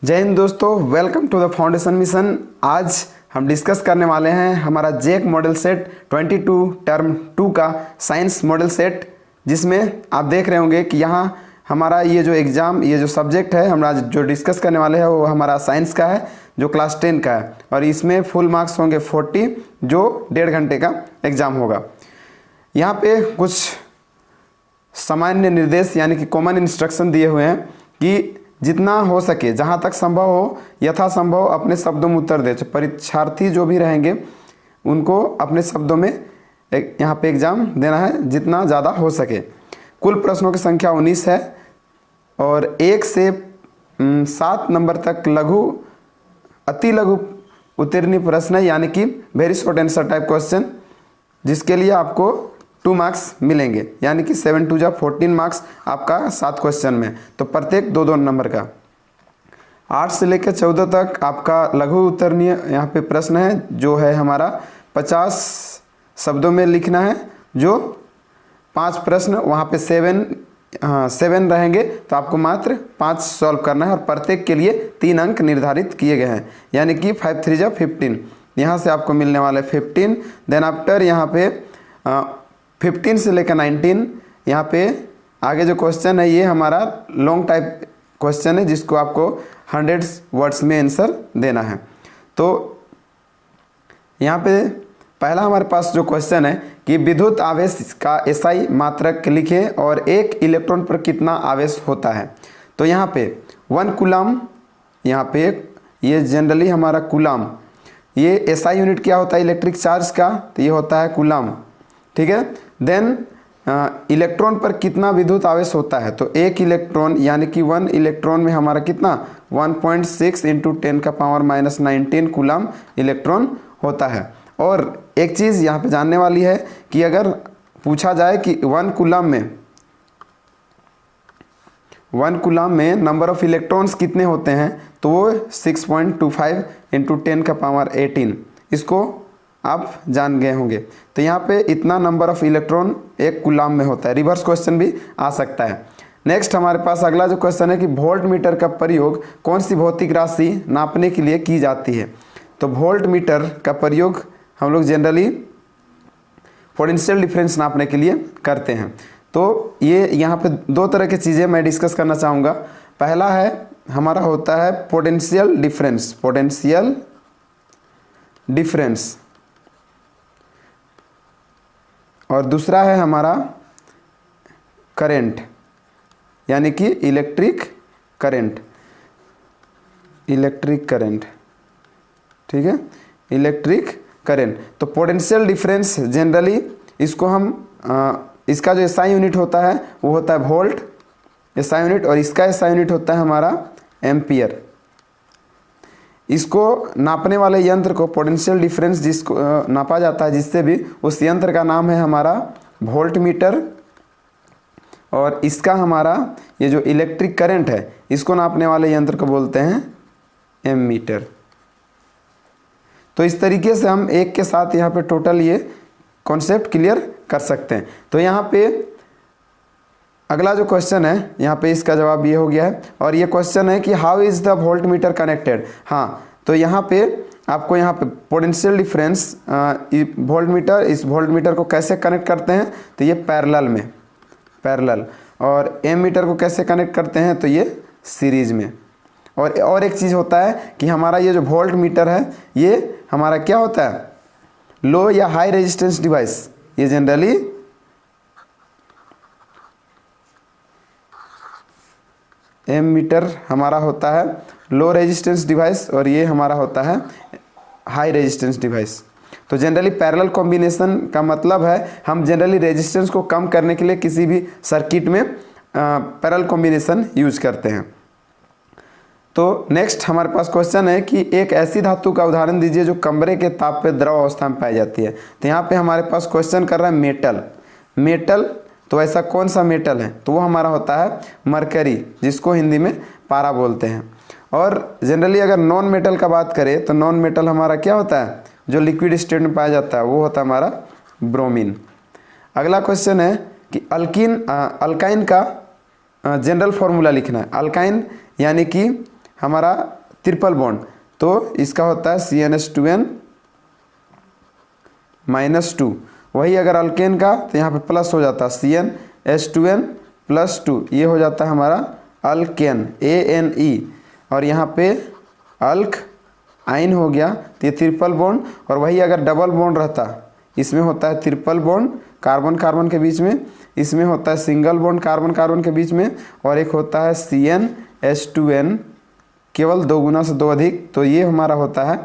जय हिंद दोस्तों, welcome to the foundation mission. आज हम डिस्कस करने वाले हैं हमारा जेक मॉडल सेट 22 टर्म 2 का साइंस मॉडल सेट, जिसमें आप देख रहे होंगे कि यहाँ हमारा ये जो एग्ज़ाम, ये जो सब्जेक्ट है हम आज जो डिस्कस करने वाले हैं वो हमारा साइंस का है, जो क्लास 10 का है। और इसमें फुल मार्क्स होंगे 40, जो 1.5 घंटे का एग्ज़ाम होगा। यहाँ पे कुछ सामान्य निर्देश यानी कि कॉमन इंस्ट्रक्शन दिए हुए हैं कि जितना हो सके, जहाँ तक संभव हो, यथासंभव अपने शब्दों में उत्तर दे। तो परीक्षार्थी जो भी रहेंगे उनको अपने शब्दों में यहाँ पे एग्ज़ाम देना है जितना ज़्यादा हो सके। कुल प्रश्नों की संख्या 19 है और 1 से 7 नंबर तक लघु, अति लघु उत्तीर्ण प्रश्न है, यानी कि very short answer type question, जिसके लिए आपको 2 मार्क्स मिलेंगे, यानी कि 7 2 जा 14 मार्क्स आपका 7 क्वेश्चन में। तो प्रत्येक 2-2 नंबर का। 8 से लेकर 14 तक आपका लघु उत्तरणीय यहाँ पे प्रश्न है, जो है हमारा 50 शब्दों में लिखना है। जो 5 प्रश्न वहाँ पे 7 रहेंगे, तो आपको मात्र 5 सॉल्व करना है और प्रत्येक के लिए 3 अंक निर्धारित किए गए हैं, यानी कि 5 3 जा 15। यहाँ से आपको मिलने वाले 15। देन आफ्टर यहाँ पे 15 से लेकर 19, यहाँ पे आगे जो क्वेश्चन है ये हमारा लॉन्ग टाइप क्वेश्चन है, जिसको आपको 100 वर्ड्स में आंसर देना है। तो यहाँ पे पहला हमारे पास जो क्वेश्चन है कि विद्युत आवेश का एसआई मात्रक लिखें और 1 इलेक्ट्रॉन पर कितना आवेश होता है। तो यहाँ पे 1 कूलम, यहाँ पे ये जनरली हमारा कूलम, ये एसआई यूनिट क्या होता है इलेक्ट्रिक चार्ज का, तो ये होता है कूलम, ठीक है। देन इलेक्ट्रॉन पर कितना विद्युत आवेश होता है, तो 1 इलेक्ट्रॉन यानी कि 1 इलेक्ट्रॉन में हमारा कितना 1.6 × 10⁻⁻19 कूलम इलेक्ट्रॉन होता है। और एक चीज़ यहाँ पे जानने वाली है कि अगर पूछा जाए कि 1 कूलम में नंबर ऑफ इलेक्ट्रॉन्स कितने होते हैं, तो वो 6.25 × 10⁻18, इसको आप जान गए होंगे। तो यहाँ पे इतना नंबर ऑफ इलेक्ट्रॉन 1 कूलम में होता है। रिवर्स क्वेश्चन भी आ सकता है। नेक्स्ट हमारे पास अगला जो क्वेश्चन है कि वोल्ट मीटर का प्रयोग कौन सी भौतिक राशि नापने के लिए की जाती है। तो वोल्ट मीटर का प्रयोग हम लोग जनरली पोटेंशियल डिफरेंस नापने के लिए करते हैं। तो ये यहाँ पे 2 तरह की चीज़ें मैं डिस्कस करना चाहूँगा। पहला है हमारा होता है पोटेंशियल डिफरेंस, और दूसरा है हमारा करंट, यानी कि इलेक्ट्रिक करंट, ठीक है, इलेक्ट्रिक करंट। तो पोटेंशियल डिफरेंस जनरली इसको हम इसका जो एसआई यूनिट होता है वो होता है वोल्ट एसआई यूनिट, और इसका एसआई यूनिट होता है हमारा एम्पियर। इसको नापने वाले यंत्र को पोटेंशियल डिफरेंस जिसको नापा जाता है, जिससे भी, उस यंत्र का नाम है हमारा वोल्ट मीटर, और इसका हमारा ये जो इलेक्ट्रिक करंट है इसको नापने वाले यंत्र को बोलते हैं एमीटर। तो इस तरीके से हम एक के साथ यहाँ पे टोटल ये कॉन्सेप्ट क्लियर कर सकते हैं। तो यहाँ पे अगला जो क्वेश्चन है, यहाँ पे इसका जवाब ये हो गया है। और ये क्वेश्चन है कि how is the volt meter connected. हाँ, तो यहाँ पे आपको यहाँ पे पोटेंशियल डिफरेंस वोल्ट मीटर, इस वोल्ट मीटर को कैसे कनेक्ट करते हैं, तो ये पैरेलल, और एम मीटर को कैसे कनेक्ट करते हैं, तो ये सीरीज में। और एक चीज़ होता है कि हमारा ये जो वोल्ट मीटर है ये हमारा क्या होता है, लो या हाई रेजिस्टेंस डिवाइस। ये जनरली एम मीटर हमारा होता है लो रेजिस्टेंस डिवाइस, और ये हमारा होता है हाई रेजिस्टेंस डिवाइस। तो जनरली पैरेलल कॉम्बिनेशन का मतलब है हम जनरली रेजिस्टेंस को कम करने के लिए किसी भी सर्किट में पैरेलल कॉम्बिनेशन यूज करते हैं। तो नेक्स्ट हमारे पास क्वेश्चन है कि एक ऐसी धातु का उदाहरण दीजिए जो कमरे के ताप पे द्रव अवस्था में पाई जाती है। तो यहाँ पे हमारे पास क्वेश्चन कर रहा है मेटल। तो ऐसा कौन सा मेटल है, तो वो हमारा होता है मरकरी, जिसको हिंदी में पारा बोलते हैं। और जनरली अगर नॉन मेटल का बात करें तो नॉन मेटल हमारा क्या होता है, जो लिक्विड स्टेट में पाया जाता है, वो होता है हमारा ब्रोमीन। अगला क्वेश्चन है कि अल्काइन का जनरल फॉर्मूला लिखना है। अल्काइन यानी कि हमारा ट्रिपल बॉन्ड, तो इसका होता है CnH2n -2। वही अगर अल्केन का तो यहाँ पे प्लस हो जाता है CnH2n +2, ये हो जाता है हमारा अल्केन ANE। और यहाँ पे अल्क आइन हो गया, तो ये ट्रिपल बॉन्ड। और वही अगर डबल बॉन्ड रहता, इसमें होता है ट्रिपल बॉन्ड कार्बन कार्बन के बीच में, इसमें होता है सिंगल बॉन्ड कार्बन कार्बन के बीच में, और एक होता है CnH2n केवल 2 गुना से 2 अधिक, तो ये हमारा होता है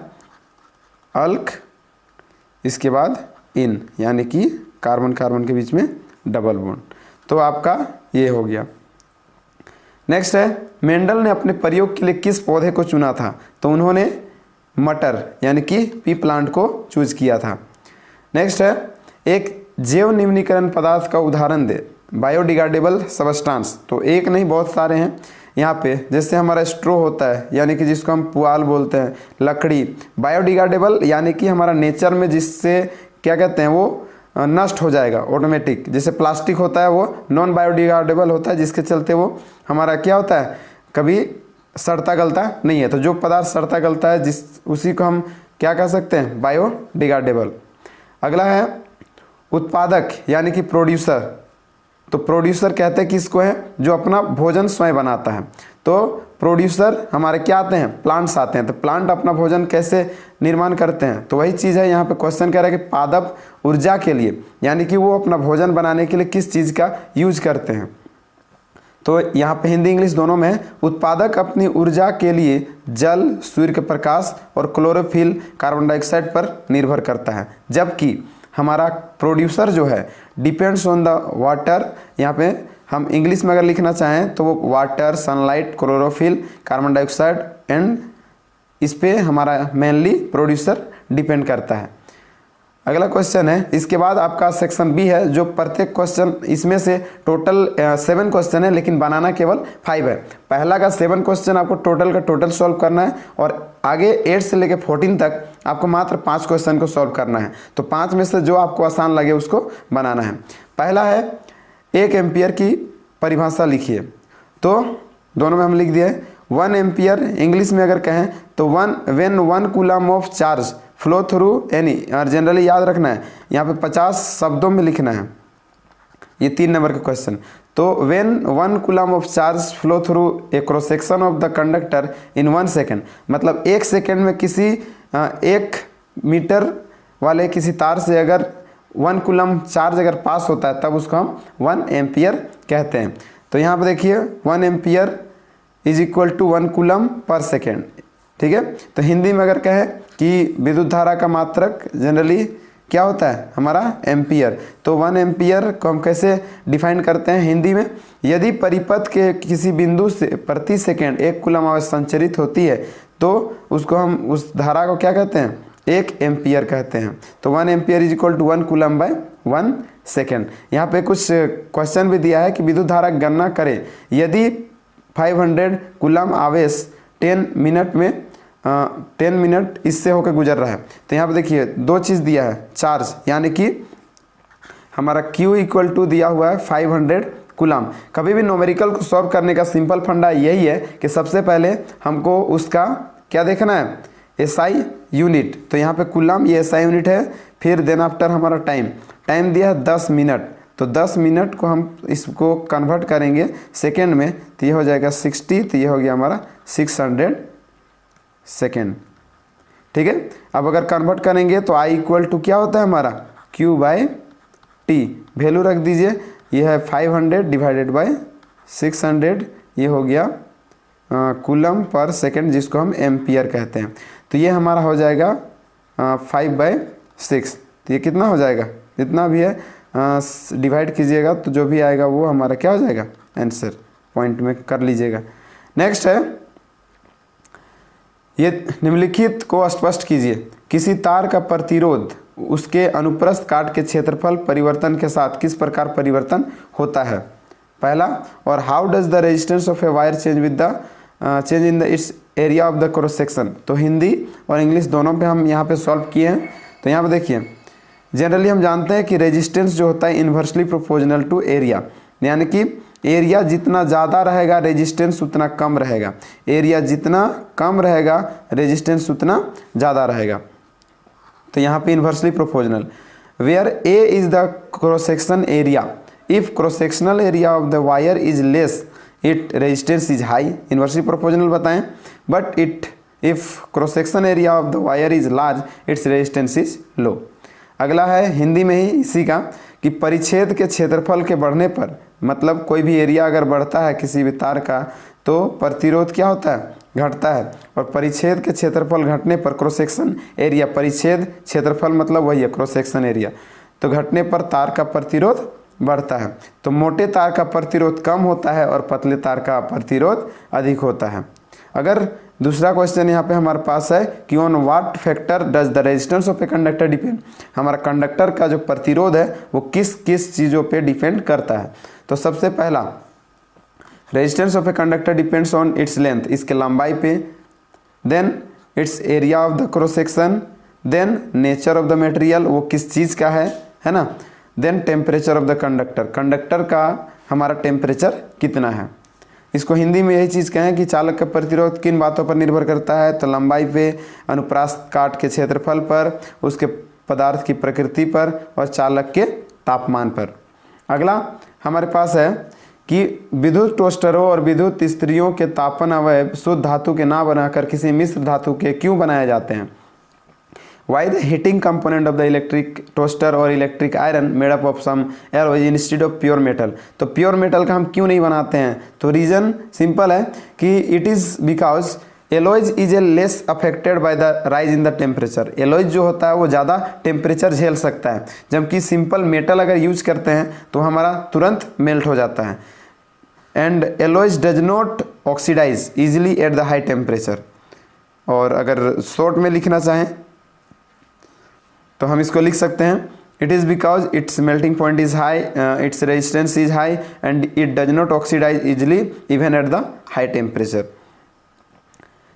अल्क, इसके बाद इन, यानी कि कार्बन कार्बन के बीच में डबल बॉन्ड। तो आपका ये हो गया। नेक्स्ट है, मेंडल ने अपने प्रयोग के लिए किस पौधे को चुना था? तो उन्होंने मटर यानी कि पी प्लांट को चूज किया था। नेक्स्ट है, एक जैव निम्नीकरण पदार्थ का उदाहरण दे। बायोडिग्रेडेबल सब्सटेंस, तो एक नहीं बहुत सारे हैं यहाँ पे। जैसे हमारा स्ट्रो होता है, यानी कि जिसको हम पुआल बोलते हैं, लकड़ी। बायोडिग्रेडेबल यानी कि हमारा नेचर में जिससे क्या कहते हैं वो नष्ट हो जाएगा ऑटोमेटिक। जैसे प्लास्टिक होता है वो नॉन बायोडिग्रेडेबल होता है, जिसके चलते वो हमारा क्या होता है, कभी सड़ता गलता नहीं है। तो जो पदार्थ सड़ता गलता है उसी को हम क्या कह सकते हैं, बायोडिग्रेडेबल। अगला है उत्पादक यानी कि प्रोड्यूसर। तो प्रोड्यूसर कहते हैं किसको है, जो अपना भोजन स्वयं बनाता है। तो प्रोड्यूसर हमारे क्या आते हैं, प्लांट्स आते हैं। तो प्लांट अपना भोजन कैसे निर्माण करते हैं, तो वही चीज़ है यहाँ पे क्वेश्चन कह रहा है कि पादप ऊर्जा के लिए, यानी कि वो अपना भोजन बनाने के लिए किस चीज़ का यूज करते हैं। तो यहाँ पे हिंदी इंग्लिश दोनों में है। उत्पादक अपनी ऊर्जा के लिए जल, सूर्य के प्रकाश और क्लोरोफिल कार्बन डाइऑक्साइड पर निर्भर करता है, जबकि हमारा प्रोड्यूसर जो है डिपेंड्स ऑन द वाटर। यहाँ पे हम इंग्लिश में अगर लिखना चाहें तो वो water, sunlight, chlorophyll, carbon dioxide and इस पे हमारा मेनली प्रोड्यूसर डिपेंड करता है। अगला क्वेश्चन है, इसके बाद आपका सेक्शन बी है, जो प्रत्येक क्वेश्चन, इसमें से टोटल 7 क्वेश्चन है, लेकिन बनाना केवल 5 है। पहला का 7 क्वेश्चन आपको टोटल का टोटल सॉल्व करना है, और आगे 8 से लेकर 14 तक आपको मात्र 5 क्वेश्चन को सॉल्व करना है। तो 5 में से जो आपको आसान लगे उसको बनाना है। पहला है 1 एम्पियर की परिभाषा लिखिए। तो दोनों में हम लिख दिए 1 एम्पियर। इंग्लिश में अगर कहें तो when 1 coulomb of charge flow through any, और जनरली याद रखना है यहाँ पे 50 शब्दों में लिखना है। ये 3 नंबर का क्वेश्चन। तो when 1 coulomb of charge flow through a cross section of the conductor in 1 second, मतलब 1 सेकेंड में किसी 1 मीटर वाले किसी तार से अगर 1 कूलम चार्ज अगर पास होता है, तब उसको हम 1 एम्पियर कहते हैं। तो यहाँ पे देखिए 1 ampere is equal to 1 coulomb per second. ठीक है, तो हिंदी में अगर कहें कि विद्युत धारा का मात्रक जनरली क्या होता है हमारा एम्पियर। तो 1 एम्पियर को हम कैसे डिफाइन करते हैं हिंदी में, यदि परिपथ के किसी बिंदु से प्रति सेकेंड 1 कूलम आवेश संचरित होती है, तो उसको हम उस धारा को क्या कहते हैं, 1 एम्पियर कहते हैं। तो 1 ampere is equal to 1 coulomb by 1 second. यहाँ पे कुछ क्वेश्चन भी दिया है कि विद्युत धारा गणना करें यदि 500 कूलम आवेश 10 मिनट में 10 मिनट इससे होकर गुजर रहा है। तो यहाँ पे देखिए 2 चीज़ दिया है, चार्ज यानी कि हमारा Q इक्वल टू दिया हुआ है 500 कूलम। कभी भी न्यूमेरिकल को सॉल्व करने का सिंपल फंडा यही है कि सबसे पहले हमको उसका क्या देखना है, SI यूनिट। तो यहाँ पे कूलम ये SI यूनिट है। फिर देन आफ्टर हमारा टाइम दिया है 10 मिनट। तो 10 मिनट को हम इसको कन्वर्ट करेंगे सेकेंड में, तो ये हो जाएगा 60, तो ये हो गया हमारा 600 सेकेंड। ठीक है, अब अगर कन्वर्ट करेंगे तो I इक्वल टू क्या होता है हमारा Q बाई T। वैल्यू रख दीजिए, ये है 500 डिवाइडेड बाई 600, ये हो गया कूलम पर सेकेंड, जिसको हम एम्पियर कहते हैं। तो ये हमारा हो जाएगा 5/6। तो ये कितना हो जाएगा, जितना भी है डिवाइड कीजिएगा तो जो भी आएगा वो हमारा क्या हो जाएगा आंसर, पॉइंट में कर लीजिएगा। नेक्स्ट है, ये निम्नलिखित को स्पष्ट कीजिए। किसी तार का प्रतिरोध उसके अनुप्रस्थ काट के क्षेत्रफल परिवर्तन के साथ किस प्रकार परिवर्तन होता है। पहला, और how does the resistance of a wire change in the it's area of the cross section. तो हिंदी और इंग्लिश दोनों पे हम यहाँ पे सॉल्व किए हैं। तो यहाँ पे देखिए, जनरली हम जानते हैं कि रेजिस्टेंस जो होता है इन्वर्सली प्रोपोर्शनल टू एरिया, यानी कि एरिया जितना ज़्यादा रहेगा रेजिस्टेंस उतना कम रहेगा, एरिया जितना कम रहेगा रेजिस्टेंस उतना ज़्यादा रहेगा। तो यहाँ पे inversely proportional, where A is the cross section area, if cross sectional area of the wire is less it resistance is high, inversely proportional बताएं, but if cross section area of the wire is large its resistance is low. अगला है हिंदी में ही इसी का कि परिच्छेद के क्षेत्रफल के बढ़ने पर, मतलब कोई भी एरिया अगर बढ़ता है किसी भी तार का तो प्रतिरोध क्या होता है, घटता है, और परिच्छेद के क्षेत्रफल घटने पर क्रॉस सेक्शन एरिया, परिच्छेद क्षेत्रफल मतलब वही है क्रॉस सेक्शन एरिया, तो घटने पर तार का प्रतिरोध बढ़ता है। तो मोटे तार का प्रतिरोध कम होता है और पतले तार का प्रतिरोध अधिक होता है। अगर दूसरा क्वेश्चन यहाँ पे हमारे पास है कि on what factor does the resistance of a conductor depend, हमारा कंडक्टर का जो प्रतिरोध है वो किस किस चीज़ों पे डिपेंड करता है। तो सबसे पहला resistance of a conductor depends on its length, इसके लंबाई पे, then its area of the cross section, then nature of the material, वो किस चीज़ का है ना, then temperature of the conductor, conductor का हमारा टेम्परेचर कितना है। इसको हिंदी में यही चीज़ कहें कि चालक का प्रतिरोध किन बातों पर निर्भर करता है, तो लंबाई पे, अनुप्रास्थ काट के क्षेत्रफल पर, उसके पदार्थ की प्रकृति पर और चालक के तापमान पर। अगला हमारे पास है कि विद्युत टोस्टरों और विद्युत इस्त्रियों के तापन अवयव शुद्ध धातु के ना बनाकर किसी मिश्र धातु के क्यों बनाए जाते हैं। Why the heating component of the electric toaster or electric iron made up of some alloy instead of pure metal, तो प्योर मेटल का हम क्यों नहीं बनाते हैं, तो रीज़न सिंपल है कि it is because alloys is a less affected by the rise in the temperature, alloys जो होता है वो ज़्यादा टेम्परेचर झेल सकता है, जबकि सिंपल मेटल अगर यूज करते हैं तो हमारा तुरंत मेल्ट हो जाता है। And alloys does not oxidise easily at the high temperature. और अगर शॉर्ट में लिखना चाहें तो हम इसको लिख सकते हैं, it is because its melting point is high, its resistance is high and it does not oxidise easily even at the high temperature.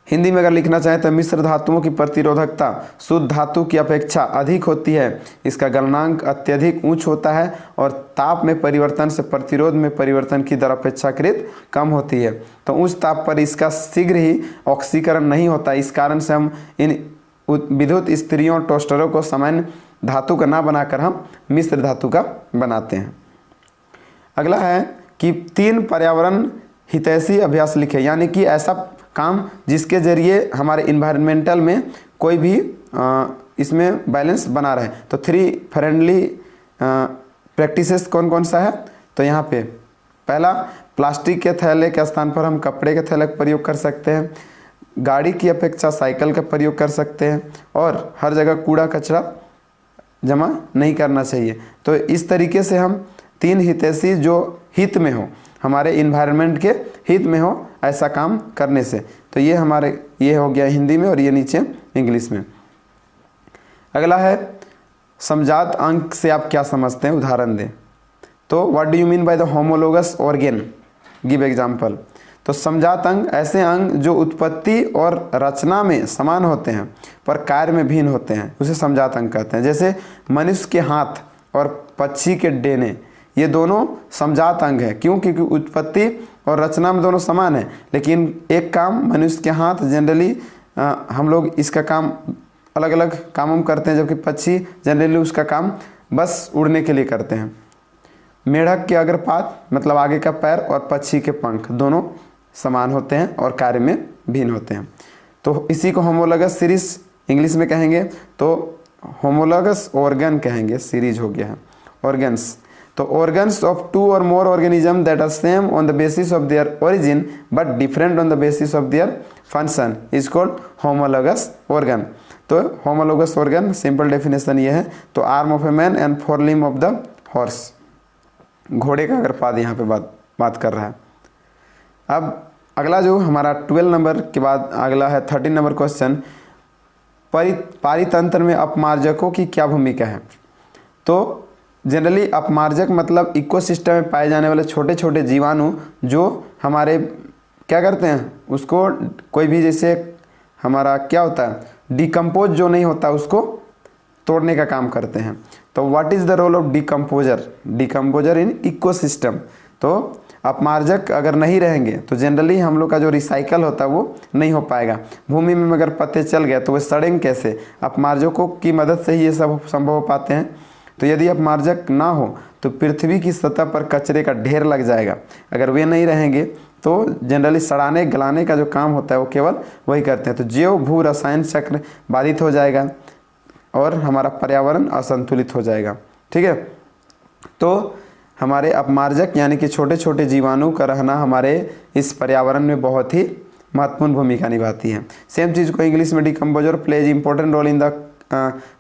Hindi में अगर लिखना चाहें तो मिश्र धातुओं की प्रतिरोधकता शुद्ध धातु की अपेक्षा अधिक होती है, इसका गलनांक अत्यधिक उच्च होता है और ताप में परिवर्तन से प्रतिरोध में परिवर्तन की दर अपेक्षाकृत कम होती है, तो उच्च ताप पर इसका शीघ्र ही ऑक्सीकरण नहीं होता। इस कारण से हम इन विद्युत इस्त्रियों टोस्टरों को सामान्य धातु का ना बनाकर हम मिश्र धातु का बनाते हैं। अगला है कि 3 पर्यावरण हितैषी अभ्यास लिखे, यानी कि ऐसा काम जिसके जरिए हमारे इन्वायरमेंटल में कोई भी इसमें बैलेंस बना रहे। तो 3 फ्रेंडली प्रैक्टिसेस कौन कौन सा है, तो यहाँ पे पहला प्लास्टिक के थैले के स्थान पर हम कपड़े के थैले का प्रयोग कर सकते हैं, गाड़ी की अपेक्षा साइकिल का प्रयोग कर सकते हैं और हर जगह कूड़ा कचरा जमा नहीं करना चाहिए। तो इस तरीके से हम 3 हितैषी जो हित में हो, हमारे इन्वायरमेंट के हित में हो, ऐसा काम करने से। तो ये हमारे ये हो गया हिंदी में और ये नीचे इंग्लिश में। अगला है समजात अंक से आप क्या समझते हैं, उदाहरण दें। तो what do you mean by the homologous organ, give example. तो समजात अंग ऐसे अंग जो उत्पत्ति और रचना में समान होते हैं पर कार्य में भिन्न होते हैं, उसे समजात अंग कहते हैं। जैसे मनुष्य के हाथ और पक्षी के डेने, ये दोनों समजात अंग हैं। क्यों? क्योंकि उत्पत्ति और रचना में दोनों समान है, लेकिन एक काम मनुष्य के हाथ जनरली हम लोग इसका काम अलग अलग कामों में करते हैं, जबकि पक्षी जनरली उसका काम बस उड़ने के लिए करते हैं। मेढक के अग्रपाद मतलब आगे का पैर और पक्षी के पंख दोनों समान होते हैं और कार्य में भिन्न होते हैं। तो इसी को होमोलोगस सीरीज इंग्लिश में कहेंगे, तो होमोलोगस ऑर्गन कहेंगे, सीरीज हो गया है ऑर्गन्स। तो ऑर्गन्स ऑफ 2 और more organism that are same on the basis of their origin but different on the basis of their function is called homologous organ. तो होमोलोगस ऑर्गन सिंपल डेफिनेशन ये है। तो arm of a man and 4 limb of the horse, घोड़े का अग्रपाद यहाँ पे बात कर रहा है। अब अगला जो हमारा 12 नंबर के बाद अगला है 13 नंबर क्वेश्चन, पारितंत्र में अपमार्जकों की क्या भूमिका है। तो जनरली अपमार्जक मतलब इकोसिस्टम में पाए जाने वाले छोटे छोटे जीवाणु जो हमारे क्या करते हैं, उसको कोई भी जैसे हमारा क्या होता है डिकम्पोज जो नहीं होता उसको तोड़ने का काम करते हैं। तो what is the role of decomposer in ecosystem. तो अपमार्जक अगर नहीं रहेंगे तो जनरली हम लोग का जो रिसाइकल होता है वो नहीं हो पाएगा। भूमि में अगर पत्ते चल गए तो वे सड़ेंगे कैसे? अपमार्जकों की मदद से ही ये सब संभव हो पाते हैं। तो यदि अपमार्जक ना हो तो पृथ्वी की सतह पर कचरे का ढेर लग जाएगा। अगर वे नहीं रहेंगे तो जनरली सड़ाने गलाने का जो काम होता है वो केवल वही करते हैं। तो जैव भू रसायन चक्र बाधित हो जाएगा और हमारा पर्यावरण असंतुलित हो जाएगा। ठीक है, तो हमारे अपमार्जक यानी कि छोटे छोटे जीवाणु का रहना हमारे इस पर्यावरण में बहुत ही महत्वपूर्ण भूमिका निभाती है। सेम चीज़ को इंग्लिश में decomposer plays important role in the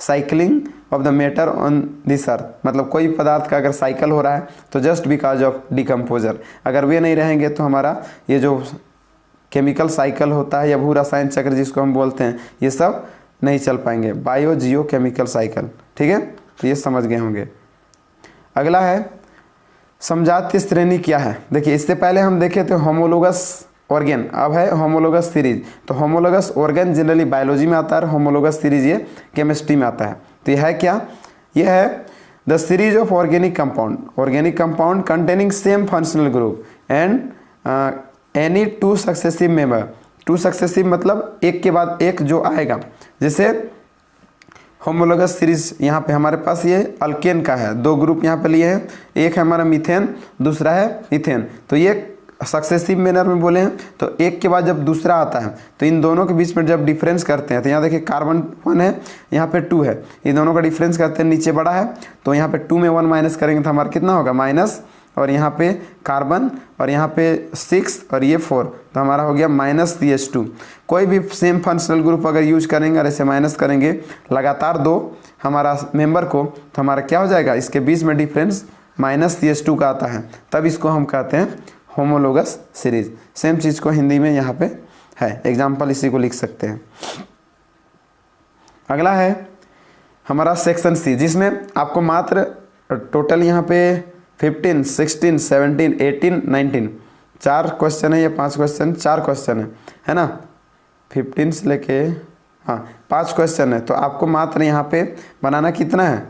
cycling of the matter on this earth. मतलब कोई पदार्थ का अगर साइकिल हो रहा है तो जस्ट बिकॉज ऑफ डिकम्पोजर, अगर वे नहीं रहेंगे तो हमारा ये जो केमिकल साइकिल होता है या भू रसायन चक्र जिसको हम बोलते हैं ये सब नहीं चल पाएंगे। बायो जियो केमिकल साइकिल। ठीक है, तो ये समझ गए होंगे। अगला है समजातीय श्रेणी क्या है। देखिए इससे पहले हम देखे थे होमोलोगस ऑर्गेन, अब है होमोलोगस सीरीज। तो होमोलोगस ऑर्गेन जनरली बायोलॉजी में आता है, होमोलोगस सीरीज ये केमिस्ट्री में आता है। तो यह है क्या? यह है the series of organic compound containing same functional group and any two successive member. Two successive मतलब एक के बाद एक जो आएगा। जैसे होमोलोगस सीरीज यहाँ पे हमारे पास ये अल्केन का है, दो ग्रुप यहाँ पे लिए हैं, एक है हमारा मीथेन, दूसरा है इथेन। तो ये सक्सेसिव मैनर में बोले हैं, तो एक के बाद जब दूसरा आता है तो इन दोनों के बीच में जब डिफरेंस करते हैं तो यहाँ देखिए कार्बन 1 है, यहाँ पे 2 है, इन दोनों का डिफरेंस करते हैं, नीचे बड़ा है तो यहाँ पे 2 में 1 माइनस करेंगे तो हमारा कितना होगा? माइनस, और यहाँ पे कार्बन और यहाँ पे 6 और ये 4, तो हमारा हो गया माइनस CH2। कोई भी सेम फंक्शनल ग्रुप अगर यूज करेंगे और ऐसे माइनस करेंगे लगातार दो हमारा मेंबर को, तो हमारा क्या हो जाएगा? इसके बीच में डिफरेंस माइनस CH2 का आता है, तब इसको हम कहते हैं होमोलोगस सीरीज। सेम चीज़ को हिंदी में यहाँ पे है, एग्जाम्पल इसी को लिख सकते हैं। अगला है हमारा सेक्शन C, जिसमें आपको मात्र टोटल यहाँ पे 15, 16, 17, 18, 19 4 क्वेश्चन है, ये 5 क्वेश्चन 4 क्वेश्चन है ना, 15 से लेके 5 क्वेश्चन है। तो आपको मात्र यहाँ पे बनाना कितना है?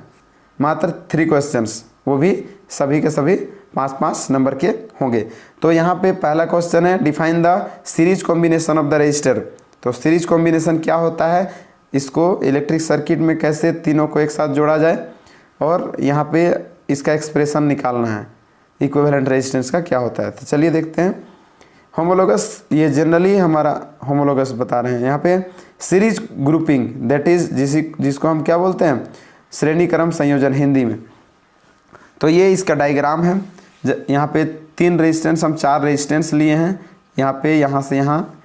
मात्र 3 क्वेश्चंस, वो भी सभी के सभी 5-5 नंबर के होंगे। तो यहाँ पे पहला क्वेश्चन है define the series combination of the register. तो सीरीज कॉम्बिनेशन क्या होता है, इसको इलेक्ट्रिक सर्किट में कैसे तीनों को एक साथ जोड़ा जाए, और यहाँ पे इसका एक्सप्रेशन निकालना है, इक्विवेलेंट रेजिस्टेंस का क्या होता है। तो चलिए देखते हैं। होमोलोगस, ये जनरली हमारा होमोलोगस बता रहे हैं। यहाँ पे सीरीज ग्रुपिंग दैट इज जिसको हम क्या बोलते हैं? श्रेणी क्रम संयोजन हिंदी में। तो ये इसका डायग्राम है। यहाँ पे 3 रेजिस्टेंस, हम 4 रेजिस्टेंस लिए हैं। यहाँ पे यहाँ से यहाँ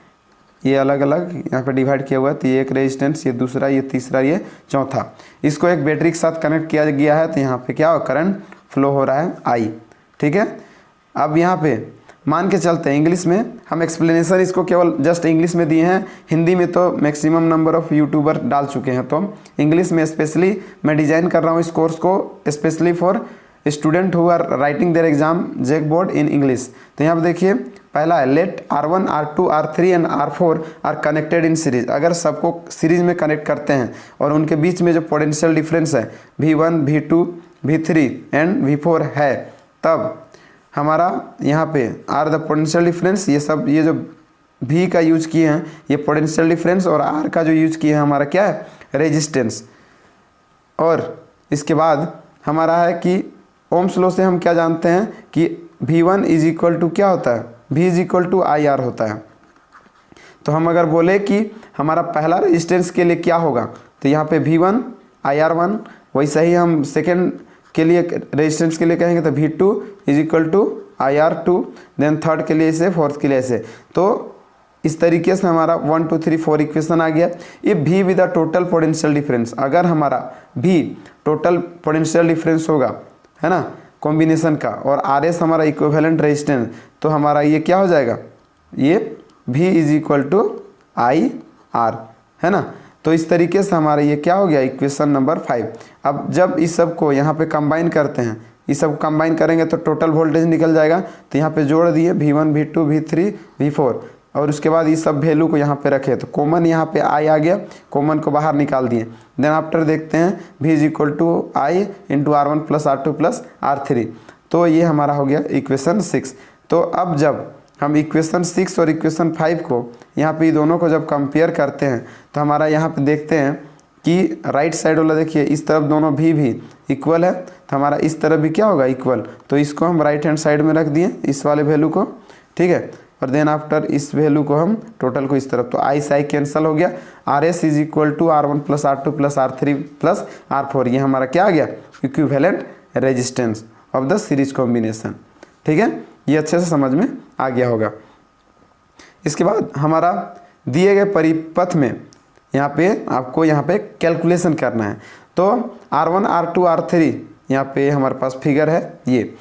ये अलग अलग यहाँ पे डिवाइड किया हुआ है। तो ये एक रेजिस्टेंस, ये दूसरा, ये तीसरा, ये चौथा। इसको एक बैटरी के साथ कनेक्ट किया गया है। तो यहाँ पे क्या हो? करंट फ्लो हो रहा है I। ठीक है, अब यहाँ पे मान के चलते हैं इंग्लिश में, हम एक्सप्लेनेशन इसको केवल जस्ट इंग्लिश में दिए हैं, हिंदी में तो मैक्सिमम नंबर ऑफ़ यूट्यूबर डाल चुके हैं। तो इंग्लिश में स्पेशली मैं डिज़ाइन कर रहा हूँ इस कोर्स को specially for student who are writing their exam JAC board in English. तो यहाँ पर देखिए पहला है let R1, R2, R3 and R4 are connected in series. अगर सबको सीरीज में कनेक्ट करते हैं और उनके बीच में जो पोटेंशियल डिफरेंस है V1, V2, V3 and V4 है, तब हमारा यहाँ पे आर द पोटेंशियल डिफरेंस, ये सब ये जो V का यूज किए हैं ये पोटेंशियल डिफरेंस, और R का जो यूज किए हैं हमारा क्या है? रेजिस्टेंस। और इसके बाद हमारा है कि ओम्स लॉ से हम क्या जानते हैं कि V1 इज इक्वल टू क्या होता है? V is equal to IR होता है। तो हम अगर बोले कि हमारा पहला रेजिस्टेंस के लिए क्या होगा, तो यहाँ पे V1 IR1, वैसे ही हम सेकेंड के लिए रेजिस्टेंस के लिए कहेंगे तो V2 is equal to IR2, then third के लिए ऐसे, फोर्थ के लिए ऐसे। तो इस तरीके से हमारा 1 2 3 4 इक्वेशन आ गया। ये V with the total potential difference, अगर हमारा V टोटल पोटेंशियल डिफरेंस होगा है ना कॉम्बिनेशन का, और RS हमारा इक्विवेलेंट रेजिस्टेंस, तो हमारा ये क्या हो जाएगा? ये V is equal to IR है ना। तो इस तरीके से हमारा ये क्या हो गया? Equation number 5। अब जब इस सब को यहाँ पे कंबाइन करते हैं, इस सब कंबाइन करेंगे तो टोटल वोल्टेज निकल जाएगा। तो यहाँ पे जोड़ दिए V1, V2, V3, V4, और उसके बाद इस सब वैल्यू को यहाँ पे रखे, तो कॉमन यहाँ पे I आ गया, कॉमन को बाहर निकाल दिए। देन आफ्टर देखते हैं V is equal to I into R1 plus R2 plus R3। तो ये हमारा हो गया इक्वेशन 6। तो अब जब हम इक्वेशन 6 और इक्वेशन 5 को यहाँ पे दोनों को जब कंपेयर करते हैं तो हमारा यहाँ पे देखते हैं कि राइट साइड वाला देखिए इस तरफ दोनों भी इक्वल है, तो हमारा इस तरफ भी क्या होगा इक्वल, तो इसको हम राइट हैंड साइड में रख दिए इस वाले वैल्यू को, ठीक है। और देन आफ्टर इस वैल्यू को हम टोटल को इस तरफ, तो आई से आई कैंसिल हो गया, R S is equal to R1 + R2 + R3 + R4, ये हमारा क्या आ गया equivalent resistance of the series combination, ठीक है। ये अच्छे से समझ में आ गया होगा। इसके बाद हमारा दिए गए परिपथ में यहाँ पे आपको यहाँ पे कैलकुलेशन करना है, तो R1 R2 R3 यहाँ पे हमारे पास फिगर है, ये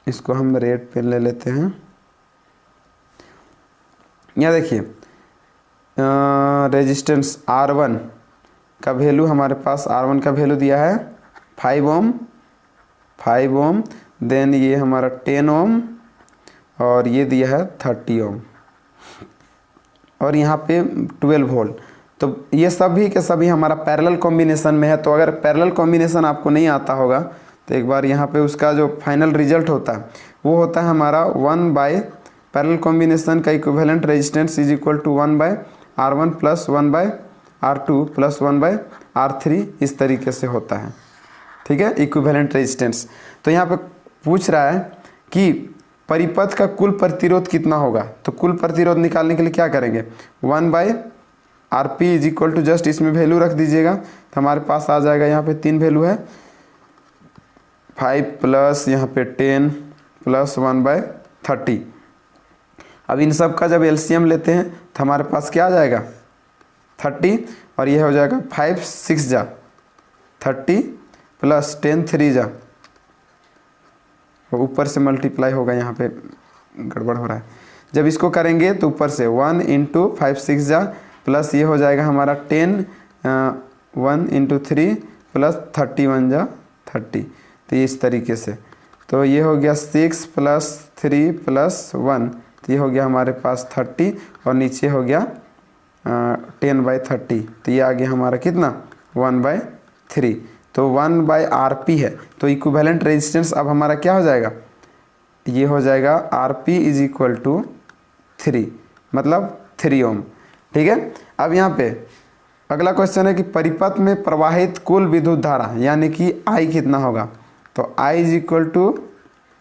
इसको हम रेड पेन ले लेते हैं। यहाँ देखिए रेजिस्टेंस R1 का वैल्यू हमारे पास, R1 का वैल्यू दिया है 5 ओम, देन ये हमारा 10 ओम और ये दिया है 30 ओम और यहाँ पे 12 वोल्ट। तो ये सभी के सभी हमारा पैरेलल कॉम्बिनेशन में है। तो अगर पैरेलल कॉम्बिनेशन आपको नहीं आता होगा तो एक बार यहाँ पे उसका जो फाइनल रिजल्ट होता है वो होता है हमारा 1 बाय पैरेलल कॉम्बिनेशन का equivalent resistance is equal to 1 by R1 + 1 by R2 + 1 by R3, इस तरीके से होता है, ठीक है, इक्विवेलेंट रेजिस्टेंस। तो यहाँ पे पूछ रहा है कि परिपथ का कुल प्रतिरोध कितना होगा, तो कुल प्रतिरोध निकालने के लिए क्या करेंगे 1 by RP is equal to, just इसमें वैल्यू रख दीजिएगा तो हमारे पास आ जाएगा, यहाँ पे 3 वैल्यू है 5 प्लस यहाँ पे 10 प्लस 1 बाय 30। अब इन सब का जब एलसीएम लेते हैं तो हमारे पास क्या आ जाएगा 30 और ये हो जाएगा 5 6 जा 30 प्लस 10 3 जा, ऊपर से मल्टीप्लाई होगा, यहाँ पे गड़बड़ हो रहा है। जब इसको करेंगे तो ऊपर से 1 × 5 6 जा प्लस ये हो जाएगा हमारा 10 1 × 3 प्लस 31 जा 30, तो ये इस तरीके से, तो ये हो गया 6 प्लस 3 प्लस 1, तो ये हो गया हमारे पास 30 और नीचे हो गया 10/30, तो ये आ गया हमारा कितना 1/3, तो 1 बाय RP है। तो इक्विवेलेंट रेजिस्टेंस अब हमारा क्या हो जाएगा, ये हो जाएगा RP इज इक्वल टू 3, मतलब 3 ओम, ठीक है। अब यहाँ पे अगला क्वेश्चन है कि परिपथ में प्रवाहित कुल विद्युत धारा यानी कि I कितना होगा, तो I is equal to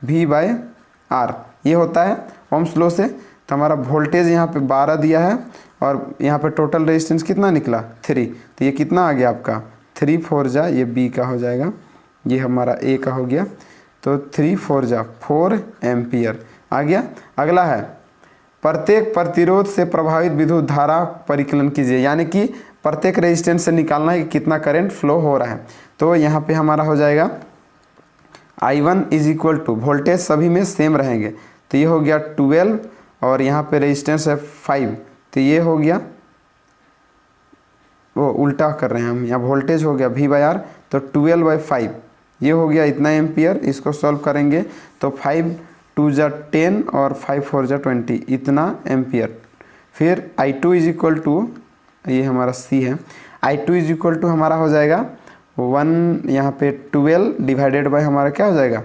V/R, ये होता है ओम्स लॉ से। तो हमारा वोल्टेज यहाँ पे 12 दिया है और यहाँ पे टोटल रेजिस्टेंस कितना निकला 3, तो ये कितना आ गया आपका 3 4 जा, ये B का हो जाएगा, ये हमारा A का हो गया, तो 3 4 जा 4 एम्पियर आ गया। अगला है प्रत्येक प्रतिरोध से प्रभावित विद्युत धारा परिकलन कीजिए, यानी कि प्रत्येक रेजिस्टेंस से निकालना है कि कितना करंट फ्लो हो रहा है। तो यहाँ पे हमारा हो जाएगा I1 is equal to, voltage सभी में सेम रहेंगे, तो ये हो गया 12 और यहाँ पे रेजिस्टेंस है 5, तो ये हो गया, वो उल्टा कर रहे हैं हम, यहाँ वोल्टेज हो गया V/R, तो 12/5 ये हो गया इतना एम्पियर। इसको सॉल्व करेंगे तो 5 2 जा 10 और 5 4 जा 20, इतना एम्पियर। फिर I2 इज इक्वल टू, ये हमारा C है, I2 इज इक्वल टू हमारा हो जाएगा 1 यहाँ पे 12 डिवाइडेड बाय हमारा क्या हो जाएगा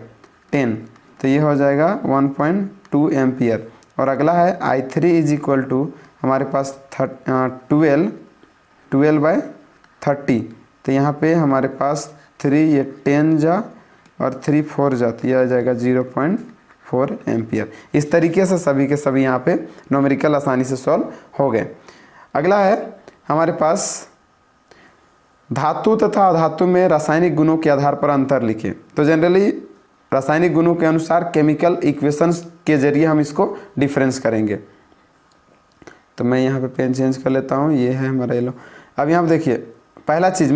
10, तो ये हो जाएगा 1.2 एम्पियर। और अगला है I3 इज इक्वल टू हमारे पास 12/30, तो यहाँ पे हमारे पास 3 ये 10 जा और 3 4 जा, तो यह आ जाएगा 0.4 एम्पियर। इस तरीके से सभी के सभी यहाँ पे न्यूमेरिकल आसानी से सॉल्व हो गए। अगला है हमारे पास धातु तथा अधातु में रासायनिक गुणों के आधार पर अंतर लिखें। तो जनरली रासायनिक गुणों के अनुसार केमिकल इक्वेशंस के जरिए हम इसको डिफरेंस करेंगे। तो मैं यहाँ पे पेन चेंज कर लेता हूँ, ये है हमारा येलो। अब यहाँ पे देखिए पहला चीज़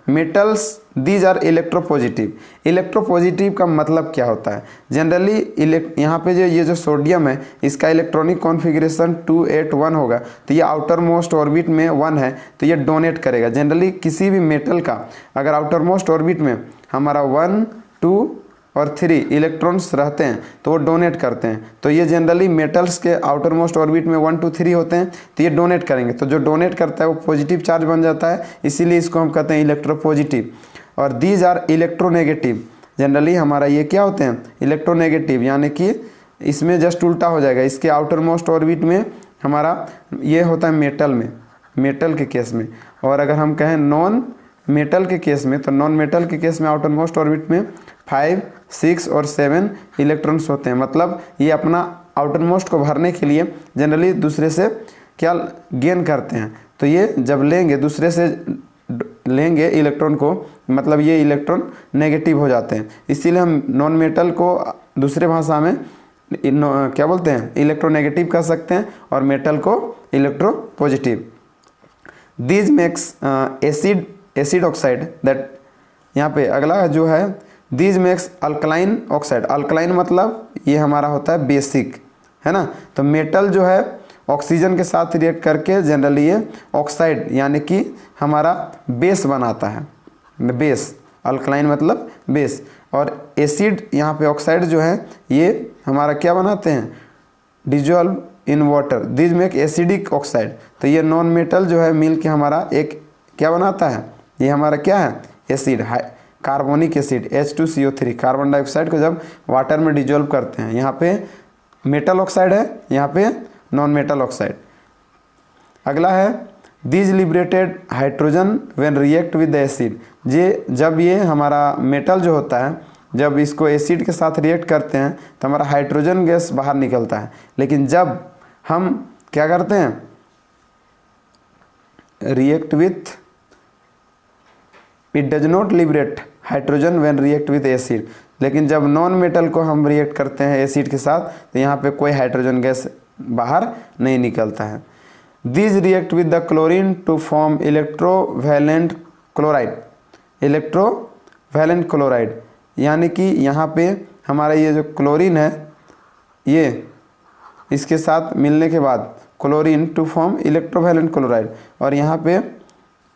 metals these are electropositive. Electropositive का मतलब क्या होता है, जनरली यहाँ पे ये जो सोडियम है इसका इलेक्ट्रॉनिक कॉन्फ़िगरेशन 281 होगा, तो ये आउटर मोस्ट ऑर्बिट में 1 है, तो ये डोनेट करेगा। जनरली किसी भी मेटल का अगर आउटर मोस्ट ऑर्बिट में हमारा 1 2 और 3 इलेक्ट्रॉन्स रहते हैं तो वो डोनेट करते हैं। तो ये जनरली मेटल्स के आउटर मोस्ट ऑर्बिट में 1 2 3 होते हैं, तो ये डोनेट करेंगे, तो जो डोनेट करता है वो पॉजिटिव चार्ज बन जाता है, इसीलिए इसको हम कहते हैं इलेक्ट्रोपॉजिटिव। और दीज आर इलेक्ट्रोनेगेटिव, जनरली हमारा ये क्या होते हैं इलेक्ट्रोनेगेटिव, यानी कि इसमें जस्ट उल्टा हो जाएगा। इसके आउटर मोस्ट ऑर्बिट में हमारा ये होता है मेटल में, मेटल के केस में। और अगर हम कहें नॉन मेटल के केस में, तो नॉन मेटल के केस में आउटर मोस्ट ऑर्बिट में 5, 6 और 7 इलेक्ट्रॉन्स होते हैं। मतलब ये अपना आउटर मोस्ट को भरने के लिए जनरली दूसरे से क्या गेन करते हैं। तो ये जब लेंगे, दूसरे से लेंगे इलेक्ट्रॉन को, मतलब ये इलेक्ट्रॉन नेगेटिव हो जाते हैं। इसीलिए हम नॉन मेटल को दूसरे भाषा में क्या बोलते हैं, इलेक्ट्रोनेगेटिव कह सकते हैं, और मेटल को electro positive. These makes acid oxide that, यहाँ पे अगला जो है these makes alkaline oxide. Alkaline मतलब ये हमारा होता है बेसिक, है ना। तो मेटल जो है ऑक्सीजन के साथ रिएक्ट करके जनरली ये ऑक्साइड यानी कि हमारा बेस बनाता है, बेस। अल्कलाइन मतलब बेस। और एसिड यहाँ पे ऑक्साइड जो है ये हमारा क्या बनाते हैं, dissolve in water. This make acidic oxide. तो ये नॉन मेटल जो है मिल के हमारा एक क्या बनाता है, ये हमारा क्या है, acid, carbonic acid H2CO3। Carbon dioxide को जब वाटर में डिजॉल्व करते हैं, यहाँ पे मेटल ऑक्साइड है, यहाँ पे नॉन मेटल ऑक्साइड। अगला है these liberated hydrogen when react with the acid. जब ये हमारा मेटल जो होता है, जब इसको एसिड के साथ रिएक्ट करते हैं तो हमारा हाइड्रोजन गैस बाहर निकलता है। लेकिन जब हम क्या करते हैं, react with, it does not liberate hydrogen when react with acid. लेकिन जब नॉन मेटल को हम रिएक्ट करते हैं एसिड के साथ तो यहाँ पे कोई हाइड्रोजन गैस बाहर नहीं निकलता है। These react with the chlorine to form electrovalent chloride. Electrovalent chloride यानी कि यहाँ पे हमारा ये जो क्लोरीन है, ये इसके साथ मिलने के बाद chlorine to form electrovalent chloride. और यहाँ पे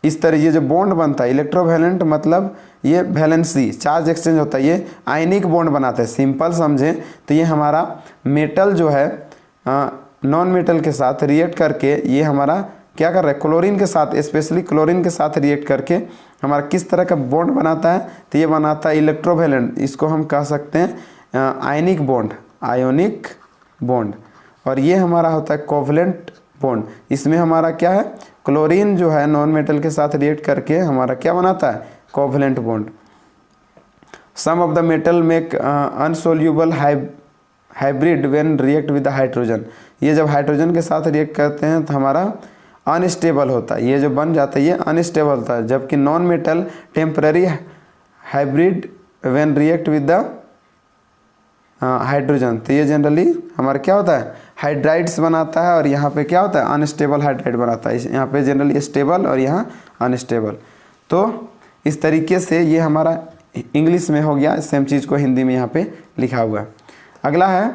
इस तरह ये जो बॉन्ड बनता है, इलेक्ट्रोवैलेंट मतलब ये वैलेंसी, चार्ज एक्सचेंज होता है, ये आयनिक बॉन्ड बनाता है। सिंपल समझें तो ये हमारा मेटल जो है नॉन मेटल के साथ रिएक्ट करके ये हमारा क्या कर रहा है, क्लोरीन के साथ, स्पेशली क्लोरीन के साथ रिएक्ट करके हमारा किस तरह का बॉन्ड बनाता है, तो ये बनाता है इलेक्ट्रोवैलेंट। इसको हम कह सकते हैं आयनिक बॉन्ड, आयोनिक बॉन्ड। और ये हमारा होता है कोवलेंट बॉन्ड। इसमें हमारा क्या है, क्लोरीन जो है नॉन मेटल के साथ रिएक्ट करके हमारा क्या बनाता है, covalent bond. Some of the metal make insoluble hybrid when react with the hydrogen. ये जब हाइड्रोजन के साथ रिएक्ट करते हैं तो हमारा अनस्टेबल होता है, ये जो बन जाता है ये अनस्टेबल होता है। जबकि non metal temporary hybrid when react with the hydrogen, तो ये जनरली हमारा क्या होता है, हाइड्राइड्स बनाता है। और यहाँ पे क्या होता है, अनस्टेबल हाइड्राइड बनाता है। यहाँ पे जनरली स्टेबल और यहाँ अनस्टेबल। तो इस तरीके से ये हमारा इंग्लिश में हो गया, सेम चीज़ को हिंदी में यहाँ पे लिखा हुआ है। अगला है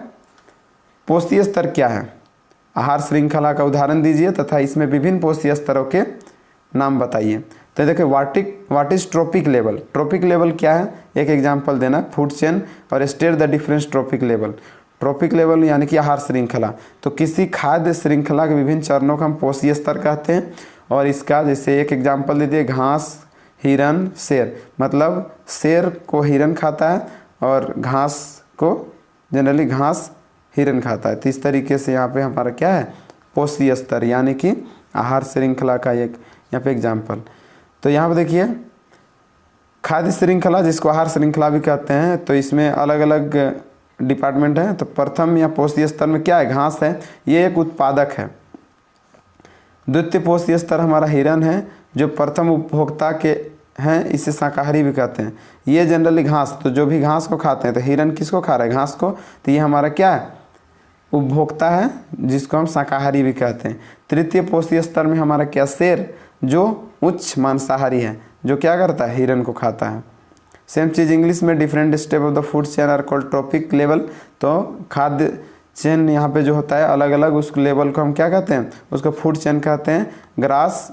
पोषीय स्तर क्या है, आहार श्रृंखला का उदाहरण दीजिए तथा इसमें विभिन्न पोषीय स्तरों के नाम बताइए। तो देखिए what is trophic level. Trophic level क्या है, एक एग्जांपल देना, फूड चेन और state the difference trophic level. Trophic level यानी कि आहार श्रृंखला, तो किसी खाद्य श्रृंखला के विभिन्न चरणों का हम पोषीय स्तर कहते हैं। और इसका जैसे एक एग्जाम्पल दे दिए, घास, हिरन, शेर। मतलब शेर को हिरन खाता है और घास को जनरली घास हिरन खाता है। तो इस तरीके से यहाँ पे हमारा क्या है, पोषीय स्तर यानी कि आहार श्रृंखला का एक यहाँ पे एग्जाम्पल। तो यहाँ पे देखिए खाद्य श्रृंखला जिसको आहार श्रृंखला भी कहते हैं, तो इसमें अलग अलग डिपार्टमेंट हैं। तो प्रथम या पोषीय स्तर में क्या है, घास है, ये एक उत्पादक है। द्वितीय पोषीय स्तर हमारा हिरन है जो प्रथम उपभोक्ता के हैं, इसे शाकाहारी भी कहते हैं। ये जनरली घास, तो जो भी घास को खाते हैं, तो हिरन किसको खा रहा है, घास को, तो ये हमारा क्या है, उपभोक्ता है जिसको हम शाकाहारी भी कहते हैं। तृतीय पोषीय स्तर में हमारा क्या, शेर जो उच्च मांसाहारी है, जो क्या करता है, हिरन को खाता है। सेम चीज़ इंग्लिश में different step of the food chain are called trophic level. तो खाद्य चेन यहाँ पे जो होता है अलग अलग, उस लेवल को हम क्या कहते हैं, उसको फूड चेन कहते हैं। ग्रास,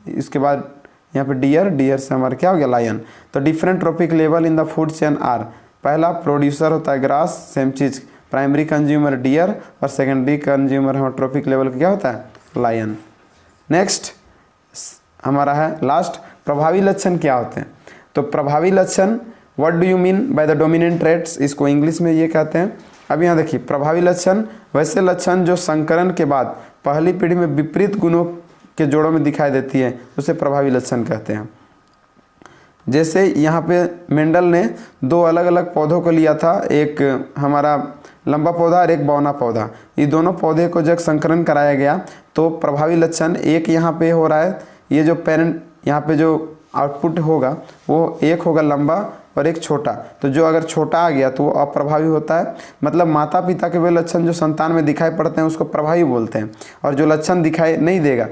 इसके बाद यहाँ पे डियर से हमारा क्या हो गया, लायन। तो different trophic level in the food chain are, पहला प्रोड्यूसर होता है ग्रास, सेम चीज़ प्राइमरी कंज्यूमर डियर और सेकेंडरी कंज्यूमर हमारा ट्रॉपिक लेवल का क्या होता है, लायन। नेक्स्ट हमारा है लास्ट, प्रभावी लक्षण क्या होते हैं। तो प्रभावी लक्षण, what do you mean by the dominant traits, इसको इंग्लिश में ये कहते हैं अब यहाँ देखिए प्रभावी लक्षण वैसे लक्षण जो संकरण के बाद पहली पीढ़ी में विपरीत गुणों के जोड़ों में दिखाई देती है, उसे प्रभावी लक्षण कहते हैं। जैसे यहाँ पे मेंडल ने दो अलग अलग पौधों को लिया था, एक हमारा लंबा पौधा और एक बौना पौधा। ये दोनों पौधे को जब संकरण कराया गया तो प्रभावी लक्षण एक यहाँ पे हो रहा है, ये जो पेरेंट यहाँ पे जो आउटपुट होगा वो एक होगा लंबा और एक छोटा। तो जो अगर छोटा आ गया तो वो अप्रभावी होता है। मतलब माता पिता के वे लक्षण जो संतान में दिखाई पड़ते हैं उसको प्रभावी बोलते हैं, और जो लक्षण दिखाई नहीं देगा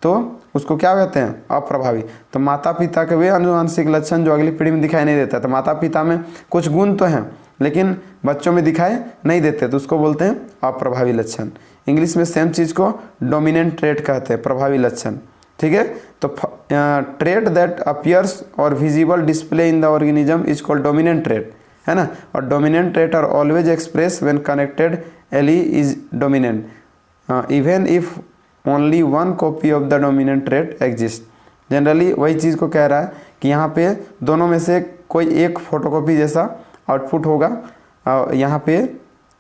तो उसको क्या कहते हैं, अप्रभावी। तो माता पिता के वे आनुवंशिक लक्षण जो अगली पीढ़ी में दिखाई नहीं देता, तो माता पिता में कुछ गुण तो हैं लेकिन बच्चों में दिखाई नहीं देते, तो उसको बोलते हैं अप्रभावी लक्षण। इंग्लिश में सेम चीज़ को डोमिनेंट ट्रेट कहते हैं, प्रभावी लक्षण। ठीक है, तो ट्रेट दैट अपीयर्स और visible display in the organism is called dominant trait, है ना। और dominant trait are always express when connected allele is dominant even if only one copy of the dominant trait exist. Generally वही चीज़ को कह रहा है कि यहाँ पे दोनों में से कोई एक फोटोकॉपी जैसा आउटपुट होगा और यहाँ पे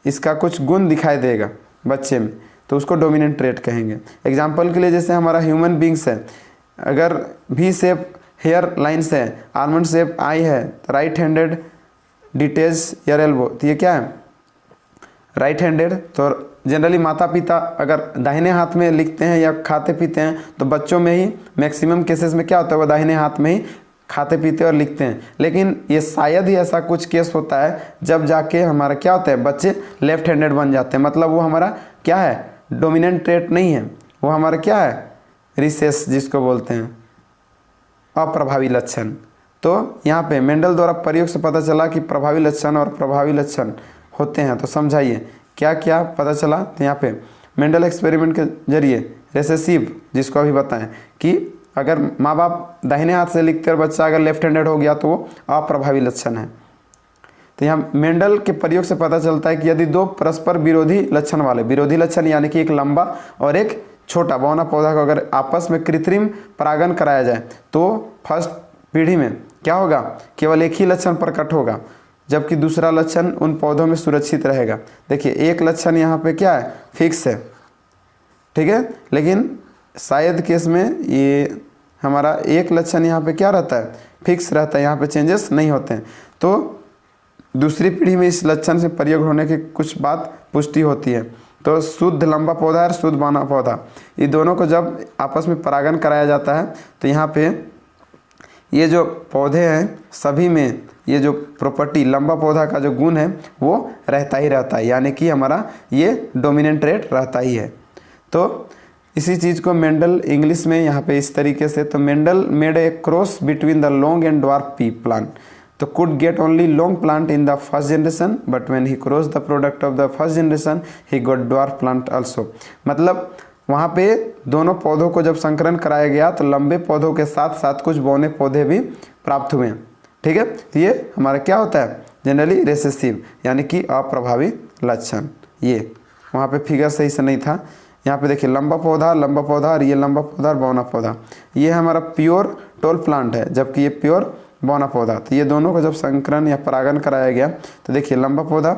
इसका कुछ गुण दिखाई देगा बच्चे में, तो उसको डोमिनेंट ट्रेट कहेंगे। एग्जाम्पल के लिए जैसे हमारा ह्यूमन बींग्स है, अगर वी शेप हेयर लाइन्स है, आलमंड शेप आई है, राइट हैंडेड डिटेज ईयर एल्बो, तो ये क्या है, राइट हैंडेड। तो जनरली माता पिता अगर दाहिने हाथ में लिखते हैं या खाते पीते हैं तो बच्चों में ही मैक्सिमम केसेस में क्या होता है, वो दाहिने हाथ में ही खाते पीते और लिखते हैं। लेकिन ये शायद ही ऐसा कुछ केस होता है जब जाके हमारा क्या होता है, बच्चे लेफ्ट हैंडेड बन जाते हैं। मतलब वो हमारा क्या है, डोमिनेंट ट्रेट नहीं है, वो हमारा क्या है, रिसेस जिसको बोलते हैं, अप्रभावी लक्षण। तो यहाँ पे मेंडल द्वारा प्रयोग से पता चला कि प्रभावी लक्षण और प्रभावी लक्षण होते हैं। तो समझाइए क्या क्या पता चला। तो यहाँ पे मेंडल एक्सपेरिमेंट के जरिए रेसेसिव, जिसको अभी बताएं कि अगर माँ बाप दाहिने हाथ से लिखते और बच्चा अगर लेफ्ट हैंडेड हो गया तो वो अप्रभावी लक्षण है। तो यहाँ मेंडल के प्रयोग से पता चलता है कि यदि दो परस्पर विरोधी लक्षण वाले, विरोधी लक्षण यानी कि एक लंबा और एक छोटा बौना पौधा को अगर आपस में कृत्रिम परागण कराया जाए तो फर्स्ट पीढ़ी में क्या होगा, केवल एक ही लक्षण प्रकट होगा, जबकि दूसरा लक्षण उन पौधों में सुरक्षित रहेगा। देखिए एक लक्षण यहाँ पे क्या है, फिक्स है, ठीक है, लेकिन शायद केस में ये हमारा एक लक्षण यहाँ पे क्या रहता है, फिक्स रहता है, यहाँ पे चेंजेस नहीं होते हैं। तो दूसरी पीढ़ी में इस लक्षण से प्रयोग होने की कुछ बात पुष्टि होती है। तो शुद्ध लंबा पौधा और शुद्ध बौना पौधा, ये दोनों को जब आपस में परागण कराया जाता है तो यहाँ पे ये जो पौधे हैं सभी में ये जो प्रॉपर्टी लंबा पौधा का जो गुण है वो रहता ही रहता है, यानी कि हमारा ये डोमिनेंट ट्रेट रहता ही है। तो इसी चीज़ को मेंडल इंग्लिश में यहाँ पे इस तरीके से, तो Mendel made a cross between the long and dwarf P plant, तो could get only long plant in the first generation, but when he crossed the product of the first generation he got dwarf plant also। मतलब वहाँ पे दोनों पौधों को जब संकरण कराया गया तो लंबे पौधों के साथ साथ कुछ बौने पौधे भी प्राप्त हुए। ठीक है, तो ये हमारा क्या होता है, जनरली रेसेसिव यानी कि अप्रभावी लक्षण। ये वहाँ पे फिगर सही से नहीं था, यहाँ पे देखिए लंबा पौधा और ये लंबा पौधा और बौना पौधा, ये हमारा प्योर टोल प्लांट है, जबकि ये प्योर बौना पौधा। तो ये दोनों को जब संकरण या परागण कराया गया तो देखिए लंबा पौधा,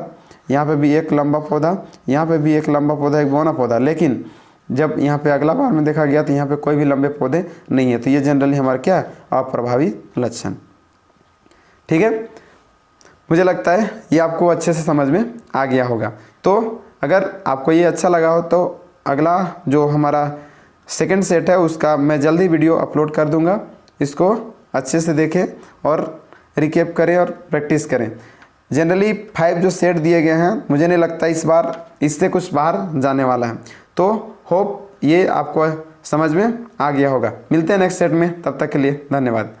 यहाँ पे भी एक लंबा पौधा, यहाँ पे भी एक लंबा पौधा, एक बौना पौधा, लेकिन जब यहाँ पे अगला बार में देखा गया तो यहाँ पे कोई भी लंबे पौधे नहीं है। तो ये जनरली हमारा क्या है, अप्रभावी लक्षण। ठीक है, मुझे लगता है ये आपको अच्छे से समझ में आ गया होगा। तो अगर आपको ये अच्छा लगा हो तो अगला जो हमारा सेकंड सेट है उसका मैं जल्दी वीडियो अपलोड कर दूंगा, इसको अच्छे से देखें और रिकेप करें और प्रैक्टिस करें। जनरली 5 जो सेट दिए गए हैं मुझे नहीं लगता इस बार इससे कुछ बाहर जाने वाला है, तो होप ये आपको समझ में आ गया होगा। मिलते हैं नेक्स्ट सेट में, तब तक के लिए धन्यवाद।